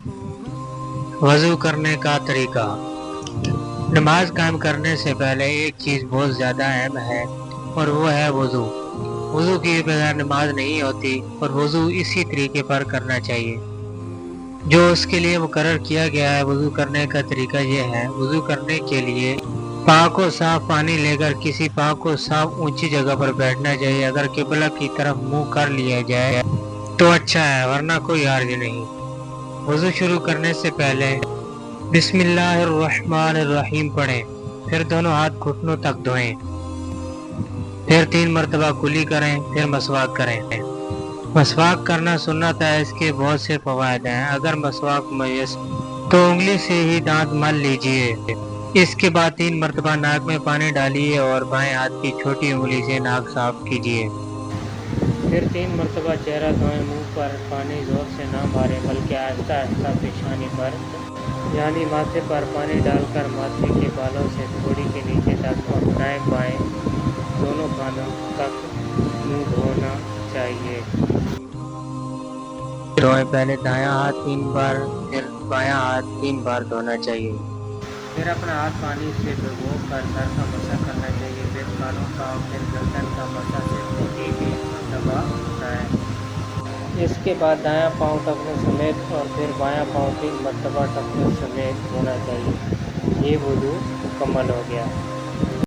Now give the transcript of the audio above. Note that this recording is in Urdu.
وضو کرنے کا طریقہ۔ نماز قائم کرنے سے پہلے ایک چیز بہت زیادہ اہم ہے اور وہ ہے وضو۔ وضو کے بغیر نماز نہیں ہوتی اور وضو اسی طریقے پر کرنا چاہیے جو اس کے لیے مقرر کیا گیا ہے۔ وضو کرنے کا طریقہ یہ ہے: وضو کرنے کے لیے پاک و صاف پانی لے کر کسی پاک و صاف اونچی جگہ پر بیٹھنا چاہیے۔ اگر قبلہ کی طرف منہ کر لیا جائے تو اچھا ہے، ورنہ کوئی حرج نہیں۔ وضو شروع کرنے سے پہلے بسم اللہ الرحمن الرحیم پڑھیں، پھر دونوں ہاتھ گھٹنوں تک دھوئیں، پھر 3 مرتبہ کلی کریں، پھر مسواک کریں۔ مسواک کرنا سنت ہے، اس کے بہت سے فوائد ہیں۔ اگر مسواک میسر تو انگلی سے ہی دانت مل لیجئے، اس کے بعد 3 مرتبہ ناک میں پانی ڈالیے اور بائیں ہاتھ کی چھوٹی انگلی سے ناک صاف کیجئے۔ پھر 3 مرتبہ چہرہ دھوئیں۔ منہ پر پانی زور سے نہ ماریں بلکہ آہستہ آہستہ پیشانی پر یعنی ماتھے پر پانی ڈال کر ماتھے کے بالوں سے تھوڑی کے نیچے تک اور دائیں بائیں دونوں کانوں تک منہ دھونا چاہیے۔ دھوئیں، پہلے دایاں ہاتھ 3 بار پھر بایاں ہاتھ 3 بار دھونا چاہیے۔ پھر اپنا ہاتھ پانی سے بھگو کر سر کا مسح کرنا چاہیے، پھر کانوں کا اور پھر گردن کا مسح صرف 1 مرتبہ ہوتا ہے۔ اس کے بعد دایاں پاؤں ٹخنوں سمیت اور پھر بایاں پاؤں 3 مرتبہ ٹخنوں سمیت دھونا چاہیے۔ یہ وضو مکمل ہو گیا۔